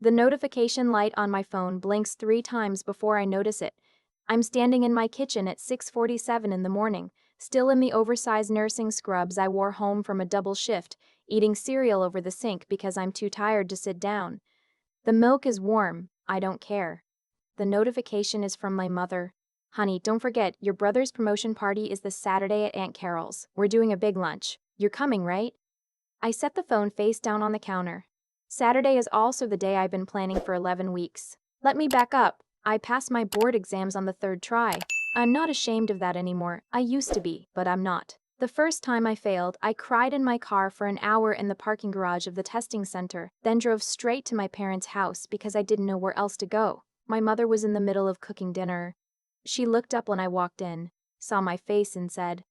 The notification light on my phone blinks 3 times before I notice it. I'm standing in my kitchen at 6:47 in the morning, still in the oversized nursing scrubs I wore home from a double shift, eating cereal over the sink because I'm too tired to sit down. The milk is warm, I don't care. The notification is from my mother. Honey, don't forget, your brother's promotion party is this Saturday at Aunt Carol's. We're doing a big lunch. You're coming, right? I set the phone face down on the counter. Saturday is also the day I've been planning for 11 weeks. Let me back up. I passed my board exams on the 3rd try. I'm not ashamed of that anymore. I used to be, but I'm not. The first time I failed, I cried in my car for an hour in the parking garage of the testing center, then drove straight to my parents' house because I didn't know where else to go. My mother was in the middle of cooking dinner. She looked up when I walked in, saw my face and said,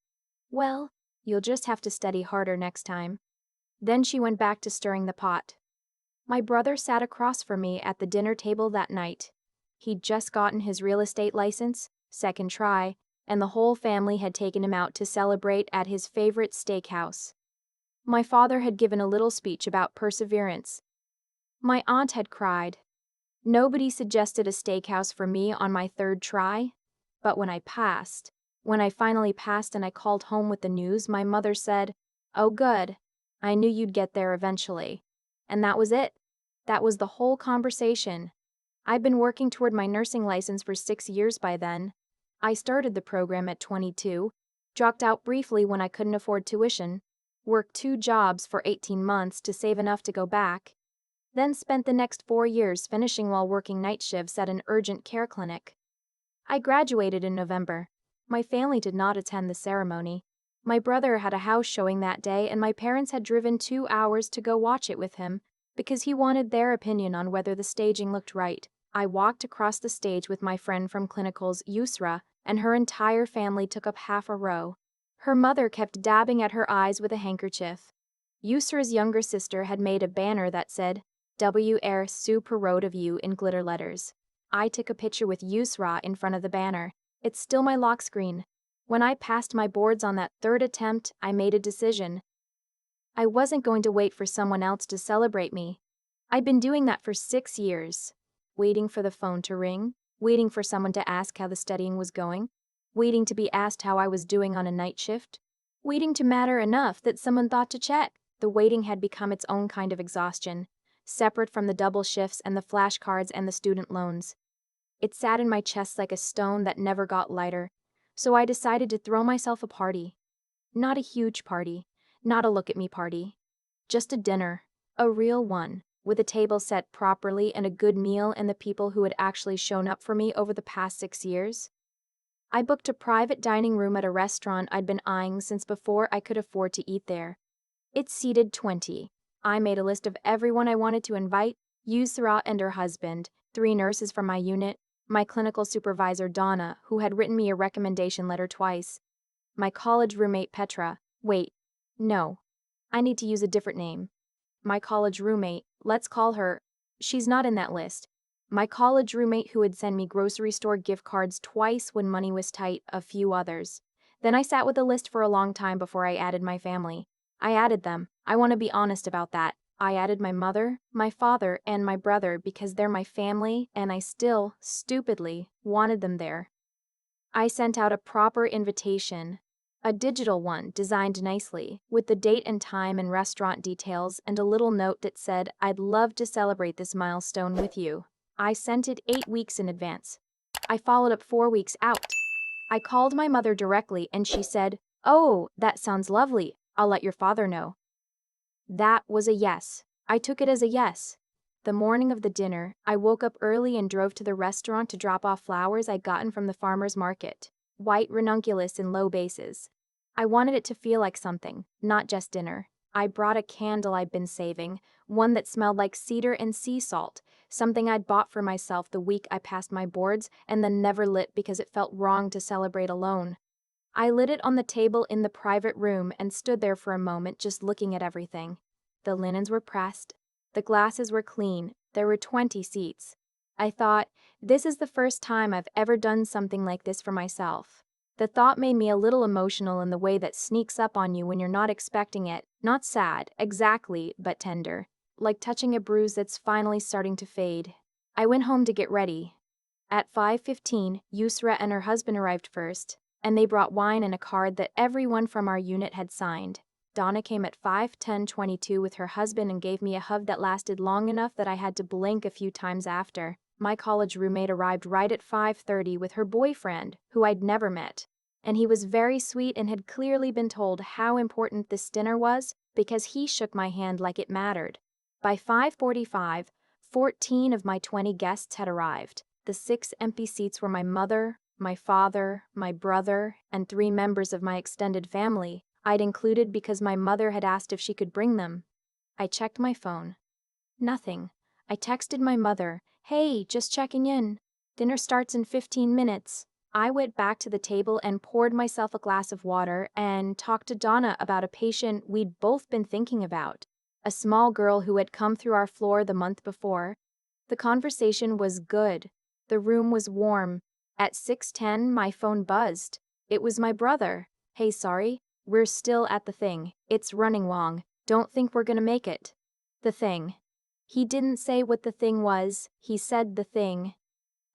"Well, you'll just have to study harder next time." Then she went back to stirring the pot. My brother sat across from me at the dinner table that night. He'd just gotten his real estate license, 2nd try, and the whole family had taken him out to celebrate at his favorite steakhouse. My father had given a little speech about perseverance. My aunt had cried. Nobody suggested a steakhouse for me on my 3rd try, but when I finally passed and I called home with the news, my mother said, "Oh good, I knew you'd get there eventually." And that was it. That was the whole conversation. I'd been working toward my nursing license for 6 years by then. I started the program at 22, dropped out briefly when I couldn't afford tuition, worked 2 jobs for 18 months to save enough to go back, then spent the next 4 years finishing while working night shifts at an urgent care clinic. I graduated in November. My family did not attend the ceremony. My brother had a house showing that day and my parents had driven 2 hours to go watch it with him because he wanted their opinion on whether the staging looked right. I walked across the stage with my friend from clinicals, Yusra, and her entire family took up half a row. Her mother kept dabbing at her eyes with a handkerchief. Yusra's younger sister had made a banner that said, "W.R. super proud of you" in glitter letters. I took a picture with Yusra in front of the banner. It's still my lock screen. When I passed my boards on that 3rd attempt, I made a decision. I wasn't going to wait for someone else to celebrate me. I'd been doing that for 6 years. Waiting for the phone to ring, waiting for someone to ask how the studying was going, waiting to be asked how I was doing on a night shift, waiting to matter enough that someone thought to check. The waiting had become its own kind of exhaustion, separate from the double shifts and the flashcards and the student loans. It sat in my chest like a stone that never got lighter, so I decided to throw myself a party. Not a huge party, not a look-at-me party. Just a dinner, a real one, with a table set properly and a good meal and the people who had actually shown up for me over the past 6 years. I booked a private dining room at a restaurant I'd been eyeing since before I could afford to eat there. It seated 20. I made a list of everyone I wanted to invite, Yusra and her husband, 3 nurses from my unit, my clinical supervisor Donna, who had written me a recommendation letter twice, my college roommate Petra, wait, no, I need to use a different name. My college roommate, let's call her, she's not in that list. My college roommate who would send me grocery store gift cards twice when money was tight, a few others. Then I sat with the list for a long time before I added my family. I added them, I want to be honest about that. I added my mother, my father, and my brother because they're my family and I still, stupidly, wanted them there. I sent out a proper invitation, a digital one designed nicely, with the date and time and restaurant details and a little note that said, "I'd love to celebrate this milestone with you." I sent it 8 weeks in advance. I followed up 4 weeks out. I called my mother directly and she said, "Oh, that sounds lovely. I'll let your father know." That was a yes. I took it as a yes. The morning of the dinner, I woke up early and drove to the restaurant to drop off flowers I'd gotten from the farmer's market, white ranunculus in low vases. I wanted it to feel like something, not just dinner. I brought a candle I'd been saving, one that smelled like cedar and sea salt, something I'd bought for myself the week I passed my boards and then never lit because it felt wrong to celebrate alone. I lit it on the table in the private room and stood there for a moment just looking at everything. The linens were pressed. The glasses were clean. There were 20 seats. I thought, this is the first time I've ever done something like this for myself. The thought made me a little emotional in the way that sneaks up on you when you're not expecting it. Not sad, exactly, but tender. like touching a bruise that's finally starting to fade. I went home to get ready. At 5:15, Yusra and her husband arrived first, and they brought wine and a card that everyone from our unit had signed. Donna came at 5:10:22 with her husband and gave me a hug that lasted long enough that I had to blink a few times after. My college roommate arrived right at 5:30 with her boyfriend, who I'd never met. And he was very sweet and had clearly been told how important this dinner was because he shook my hand like it mattered. By 5:45, 14 of my 20 guests had arrived. The 6 empty seats were my mother, my father, my brother, and 3 members of my extended family I'd included because my mother had asked if she could bring them. I checked my phone. Nothing. I texted my mother, "Hey, just checking in. Dinner starts in 15 minutes. I went back to the table and poured myself a glass of water and talked to Donna about a patient we'd both been thinking about, a small girl who had come through our floor the month before. The conversation was good. The room was warm. At 6:10, my phone buzzed. It was my brother. "Hey, sorry. We're still at the thing. It's running long. Don't think we're gonna make it." The thing. He didn't say what the thing was, he said the thing.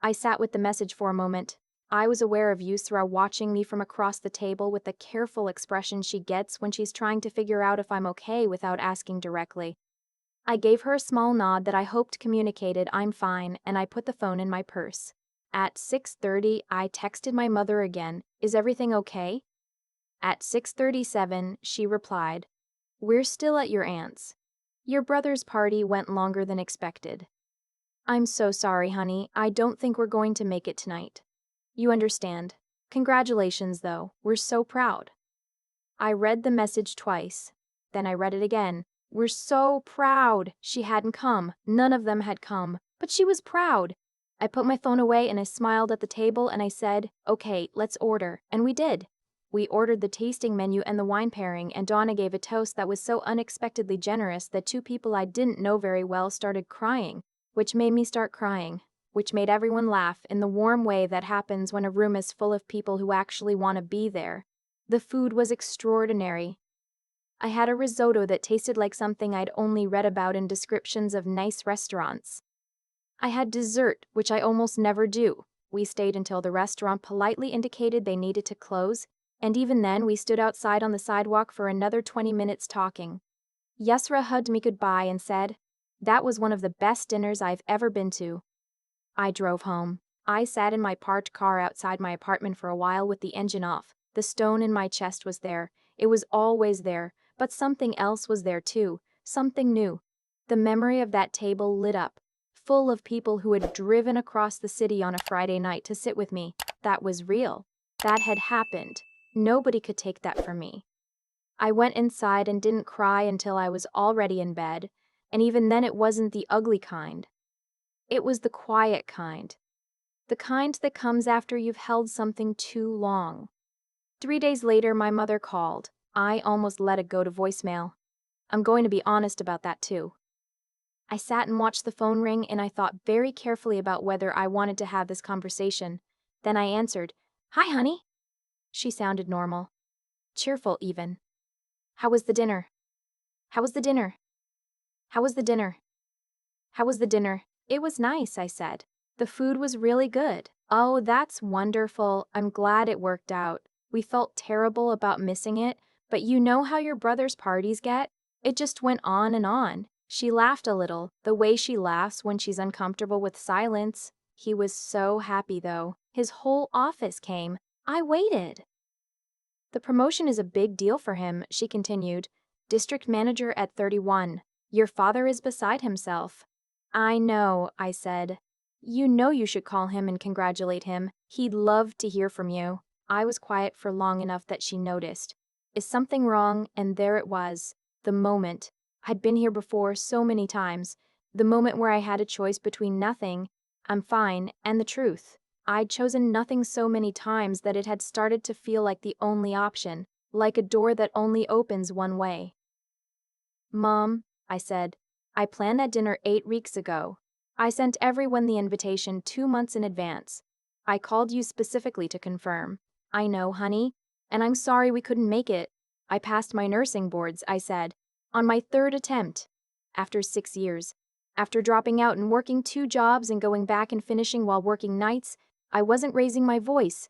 I sat with the message for a moment. I was aware of Yusra watching me from across the table with the careful expression she gets when she's trying to figure out if I'm okay without asking directly. I gave her a small nod that I hoped communicated I'm fine, and I put the phone in my purse. At 6:30, I texted my mother again, "Is everything okay?" At 6:37, she replied, "We're still at your aunt's. Your brother's party went longer than expected. I'm so sorry, honey. I don't think we're going to make it tonight. You understand. Congratulations, though. We're so proud." I read the message twice. Then I read it again. "We're so proud." She hadn't come. None of them had come. But she was proud. I put my phone away and I smiled at the table and I said, "Okay, let's order." And we did. We ordered the tasting menu and the wine pairing, and Donna gave a toast that was so unexpectedly generous that 2 people I didn't know very well started crying, which made me start crying, which made everyone laugh in the warm way that happens when a room is full of people who actually want to be there. The food was extraordinary. I had a risotto that tasted like something I'd only read about in descriptions of nice restaurants. I had dessert, which I almost never do. We stayed until the restaurant politely indicated they needed to close, and even then we stood outside on the sidewalk for another 20 minutes talking. Yusra hugged me goodbye and said, "That was one of the best dinners I've ever been to." I drove home. I sat in my parked car outside my apartment for a while with the engine off. The stone in my chest was there. It was always there, but something else was there too, something new. The memory of that table lit up, full of people who had driven across the city on a Friday night to sit with me. That was real. That had happened. Nobody could take that from me. I went inside and didn't cry until I was already in bed, and even then it wasn't the ugly kind. It was the quiet kind. The kind that comes after you've held something too long. 3 days later, my mother called. I almost let it go to voicemail. I'm going to be honest about that too. I sat and watched the phone ring and I thought very carefully about whether I wanted to have this conversation. Then I answered, "Hi, honey." She sounded normal. Cheerful even. "How was the dinner? How was the dinner? How was the dinner? How was the dinner?" "It was nice," I said. "The food was really good." "Oh, that's wonderful. I'm glad it worked out. We felt terrible about missing it, but you know how your brother's parties get? It just went on and on." She laughed a little, the way she laughs when she's uncomfortable with silence. He was so happy, though. His whole office came. I waited. "The promotion is a big deal for him," she continued. "District manager at 31. Your father is beside himself." "I know," I said. "You know you should call him and congratulate him. He'd love to hear from you." I was quiet for long enough that she noticed. Is something wrong? And there it was. The moment. I'd been here before so many times. The moment where I had a choice between nothing, "I'm fine," and the truth. I'd chosen nothing so many times that it had started to feel like the only option, like a door that only opens one way. "Mom," I said, "I planned that dinner 8 weeks ago. I sent everyone the invitation 2 months in advance. I called you specifically to confirm." "I know, honey, and I'm sorry we couldn't make it. I passed my nursing boards," I said, "on my 3rd attempt." after 6 years. After dropping out and working 2 jobs and going back and finishing while working nights, I wasn't raising my voice.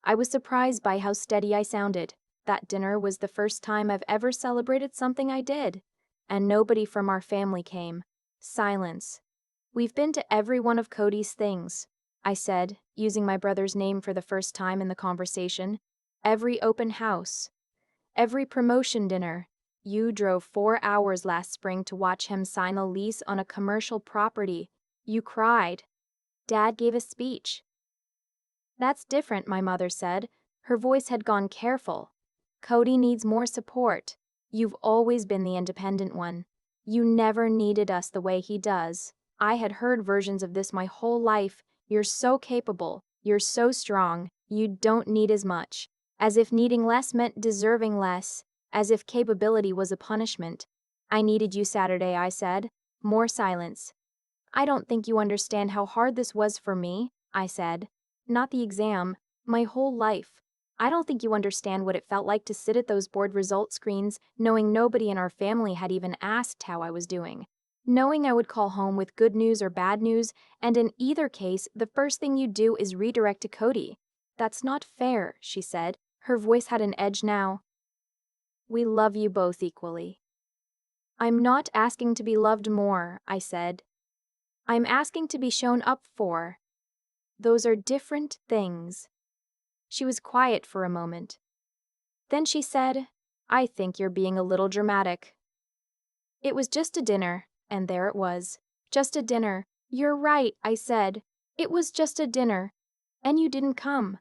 I was surprised by how steady I sounded. That dinner was the first time I've ever celebrated something I did. And nobody from our family came. Silence. We've been to every one of Cody's things, I said, using my brother's name for the first time in the conversation. Every open house. Every promotion dinner. You drove 4 hours last spring to watch him sign a lease on a commercial property. You cried. Dad gave a speech. That's different, my mother said. Her voice had gone careful. Cody needs more support. You've always been the independent one. You never needed us the way he does. I had heard versions of this my whole life. You're so capable. You're so strong. You don't need as much. As if needing less meant deserving less. As if capability was a punishment. I needed you Saturday, I said. More silence. I don't think you understand how hard this was for me, I said. Not the exam, my whole life. I don't think you understand what it felt like to sit at those board result screens, knowing nobody in our family had even asked how I was doing. Knowing I would call home with good news or bad news, and in either case, the first thing you do is redirect to Cody. That's not fair, she said. Her voice had an edge now. We love you both equally. I'm not asking to be loved more, I said. I'm asking to be shown up for. Those are different things. She was quiet for a moment. Then she said, I think you're being a little dramatic. It was just a dinner, and there it was. Just a dinner. You're right, I said. It was just a dinner. And you didn't come.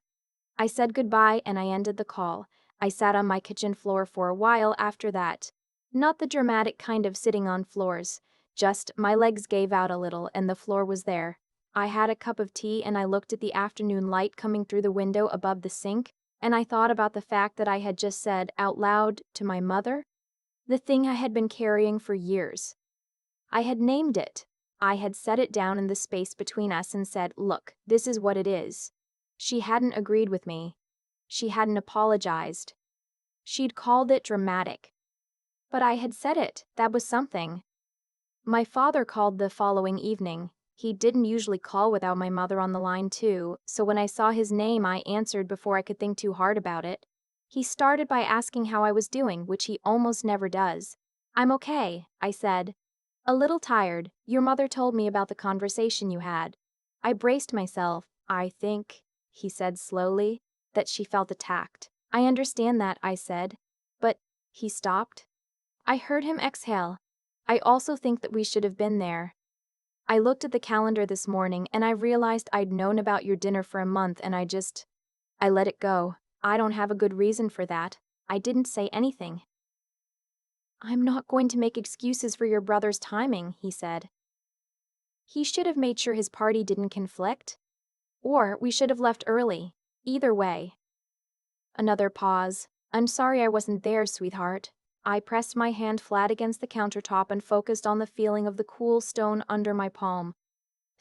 I said goodbye and I ended the call. I sat on my kitchen floor for a while after that. Not the dramatic kind of sitting on floors. Just my legs gave out a little and the floor was there. I had a cup of tea and I looked at the afternoon light coming through the window above the sink, and I thought about the fact that I had just said out loud to my mother the thing I had been carrying for years. I had named it. I had set it down in the space between us and said, look, this is what it is. She hadn't agreed with me. She hadn't apologized. She'd called it dramatic. But I had said it. That was something. My father called the following evening. He didn't usually call without my mother on the line too, so when I saw his name I answered before I could think too hard about it. He started by asking how I was doing, which he almost never does. I'm okay, I said. A little tired. Your mother told me about the conversation you had. I braced myself. I think, he said slowly, that she felt attacked. I understand that, I said. But, he stopped. I heard him exhale. I also think that we should have been there. I looked at the calendar this morning and I realized I'd known about your dinner for a month and I let it go. I don't have a good reason for that. I didn't say anything. I'm not going to make excuses for your brother's timing, he said. He should have made sure his party didn't conflict. Or we should have left early. Either way. Another pause. I'm sorry I wasn't there, sweetheart. I pressed my hand flat against the countertop and focused on the feeling of the cool stone under my palm.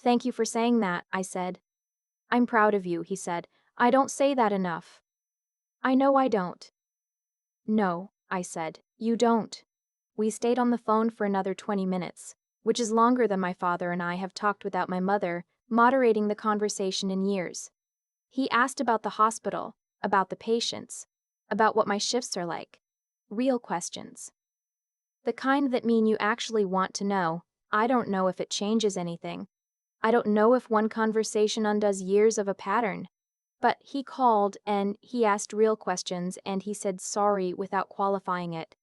Thank you for saying that, I said. I'm proud of you, he said. I don't say that enough. I know I don't. No, I said. You don't. We stayed on the phone for another 20 minutes, which is longer than my father and I have talked without my mother, moderating the conversation in years. He asked about the hospital, about the patients, about what my shifts are like. Real questions. The kind that mean you actually want to know. I don't know if it changes anything. I don't know if one conversation undoes years of a pattern. But he called and he asked real questions and he said sorry without qualifying it.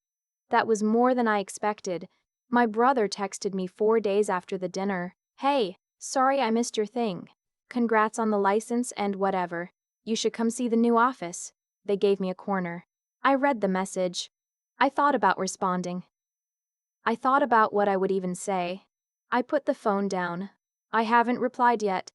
That was more than I expected. My brother texted me 4 days after the dinner. Hey, sorry I missed your thing. Congrats on the license and whatever. You should come see the new office. They gave me a corner. I read the message. I thought about responding. I thought about what I would even say. I put the phone down. I haven't replied yet.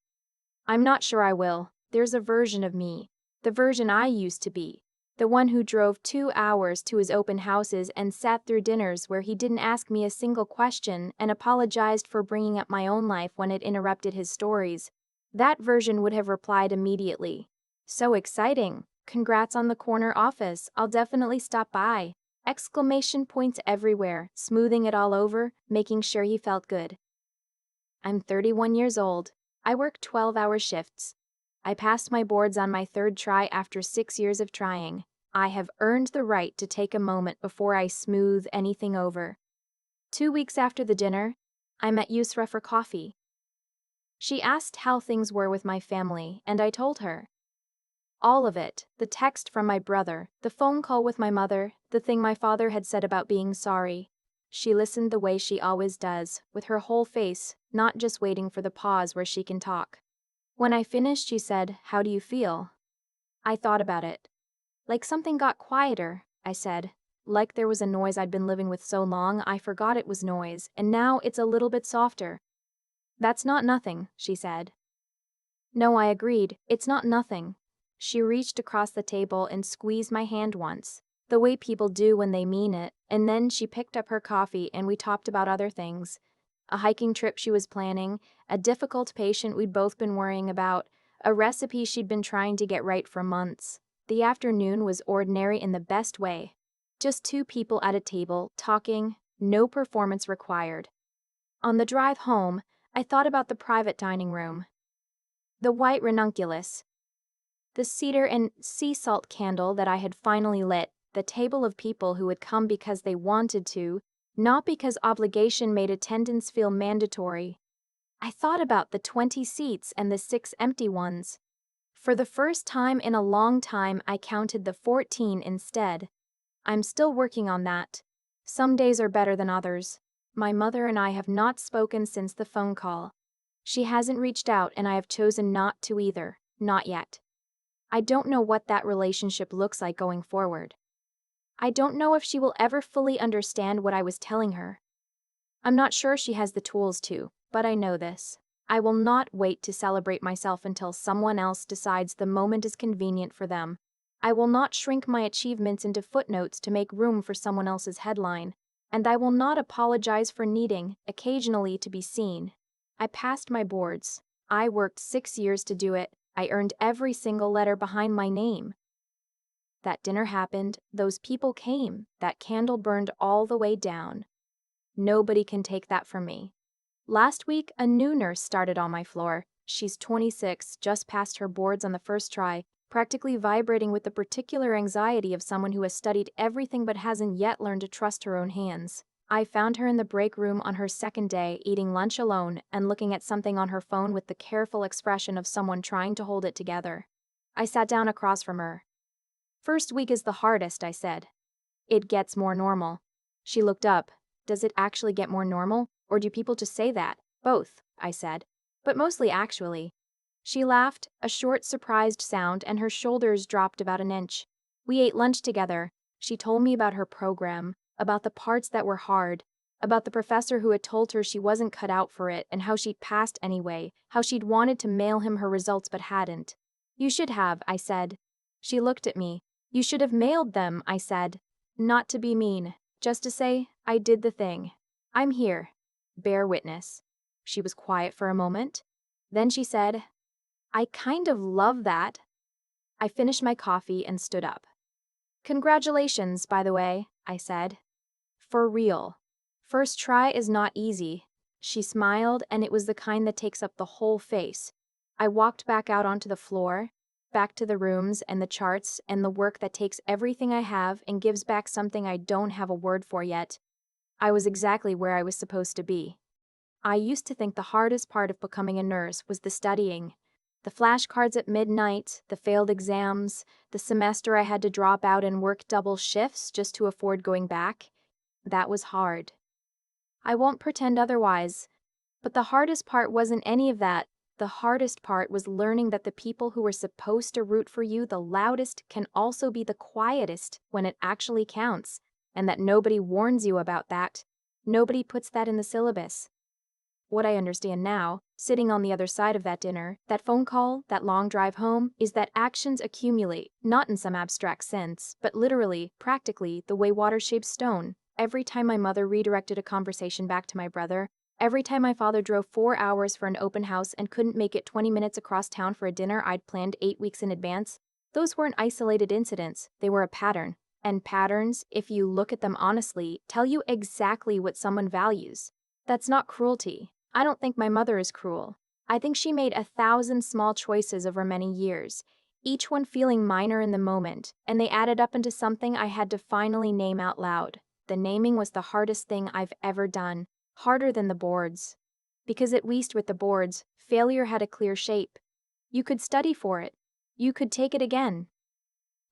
I'm not sure I will. There's a version of me. The version I used to be. The one who drove 2 hours to his open houses and sat through dinners where he didn't ask me a single question and apologized for bringing up my own life when it interrupted his stories. That version would have replied immediately. So exciting. Congrats on the corner office. I'll definitely stop by. Exclamation points everywhere, smoothing it all over, making sure he felt good. I'm 31 years old. I work 12-hour shifts. I passed my boards on my third try after 6 years of trying. I have earned the right to take a moment before I smooth anything over. 2 weeks after the dinner, I met Yusra for coffee. She asked how things were with my family, and I told her. All of it, the text from my brother, the phone call with my mother, the thing my father had said about being sorry. She listened the way she always does, with her whole face, not just waiting for the pause where she can talk. When I finished, she said, "How do you feel?" I thought about it. Like something got quieter, I said. Like there was a noise I'd been living with so long I forgot it was noise, and now it's a little bit softer. That's not nothing, she said. No, I agreed, it's not nothing. She reached across the table and squeezed my hand once, the way people do when they mean it, and then she picked up her coffee and we talked about other things. A hiking trip she was planning, a difficult patient we'd both been worrying about, a recipe she'd been trying to get right for months. The afternoon was ordinary in the best way. Just two people at a table, talking, no performance required. On the drive home, I thought about the private dining room. The white ranunculus, the cedar and sea salt candle that I had finally lit, the table of people who had come because they wanted to, not because obligation made attendance feel mandatory. I thought about the 20 seats and the 6 empty ones. For the first time in a long time, I counted the 14 instead. I'm still working on that. Some days are better than others. My mother and I have not spoken since the phone call. She hasn't reached out and I have chosen not to either, not yet. I don't know what that relationship looks like going forward. I don't know if she will ever fully understand what I was telling her. I'm not sure she has the tools to, but I know this. I will not wait to celebrate myself until someone else decides the moment is convenient for them. I will not shrink my achievements into footnotes to make room for someone else's headline. And I will not apologize for needing, occasionally, to be seen. I passed my boards. I worked 6 years to do it. I earned every single letter behind my name. That dinner happened, those people came, that candle burned all the way down. Nobody can take that from me. Last week, a new nurse started on my floor. She's 26, just passed her boards on the first try, practically vibrating with the particular anxiety of someone who has studied everything but hasn't yet learned to trust her own hands. I found her in the break room on her second day, eating lunch alone and looking at something on her phone with the careful expression of someone trying to hold it together. I sat down across from her. "First week is the hardest," I said. "It gets more normal." She looked up. "Does it actually get more normal? Or do people just say that?" "Both," I said. "But mostly actually." She laughed, a short, surprised sound, and her shoulders dropped about an inch. We ate lunch together. She told me about her program, about the parts that were hard, about the professor who had told her she wasn't cut out for it and how she'd passed anyway, how she'd wanted to mail him her results but hadn't. "You should have," I said. She looked at me. "You should have mailed them," I said. Not to be mean, just to say, I did the thing. I'm here. Bear witness. She was quiet for a moment. Then she said, "I kind of love that." I finished my coffee and stood up. "Congratulations, by the way," I said. "For real. First try is not easy." She smiled, and it was the kind that takes up the whole face. I walked back out onto the floor, back to the rooms and the charts and the work that takes everything I have and gives back something I don't have a word for yet. I was exactly where I was supposed to be. I used to think the hardest part of becoming a nurse was the studying. The flashcards at midnight, the failed exams, the semester I had to drop out and work double shifts just to afford going back. That was hard. I won't pretend otherwise. But the hardest part wasn't any of that. The hardest part was learning that the people who were supposed to root for you the loudest can also be the quietest when it actually counts, and that nobody warns you about that. Nobody puts that in the syllabus. What I understand now, sitting on the other side of that dinner, that phone call, that long drive home, is that actions accumulate, not in some abstract sense, but literally, practically, the way water shapes stone. Every time my mother redirected a conversation back to my brother, every time my father drove 4 hours for an open house and couldn't make it 20 minutes across town for a dinner I'd planned 8 weeks in advance, those weren't isolated incidents, they were a pattern. And patterns, if you look at them honestly, tell you exactly what someone values. That's not cruelty. I don't think my mother is cruel. I think she made 1,000 small choices over many years, each one feeling minor in the moment, and they added up into something I had to finally name out loud. The naming was the hardest thing I've ever done, harder than the boards. Because at least with the boards, failure had a clear shape. You could study for it. You could take it again.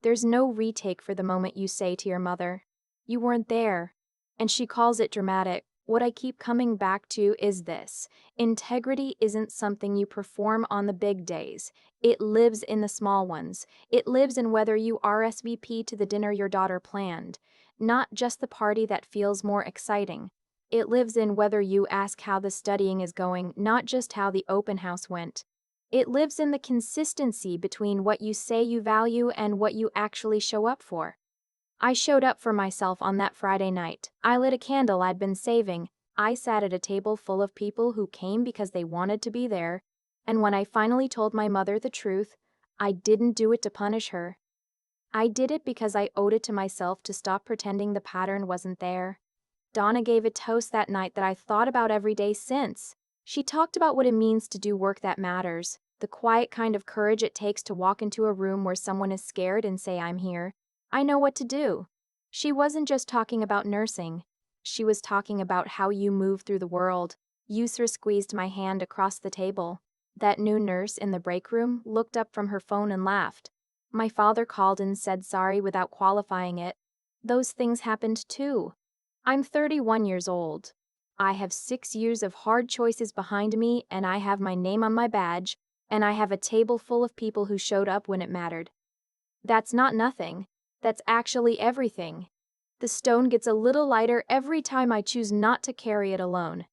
There's no retake for the moment you say to your mother, "You weren't there." And she calls it dramatic. What I keep coming back to is this: integrity isn't something you perform on the big days. It lives in the small ones. It lives in whether you RSVP to the dinner your daughter planned, not just the party that feels more exciting. It lives in whether you ask how the studying is going, not just how the open house went. It lives in the consistency between what you say you value and what you actually show up for. I showed up for myself on that Friday night. I lit a candle I'd been saving. I sat at a table full of people who came because they wanted to be there. And when I finally told my mother the truth, I didn't do it to punish her. I did it because I owed it to myself to stop pretending the pattern wasn't there. Donna gave a toast that night that I thought about every day since. She talked about what it means to do work that matters, the quiet kind of courage it takes to walk into a room where someone is scared and say, "I'm here. I know what to do." She wasn't just talking about nursing. She was talking about how you move through the world. Yusra squeezed my hand across the table. That new nurse in the break room looked up from her phone and laughed. My father called and said sorry without qualifying it. Those things happened too. I'm 31 years old. I have 6 years of hard choices behind me, and I have my name on my badge, and I have a table full of people who showed up when it mattered. That's not nothing. That's actually everything. The stone gets a little lighter every time I choose not to carry it alone.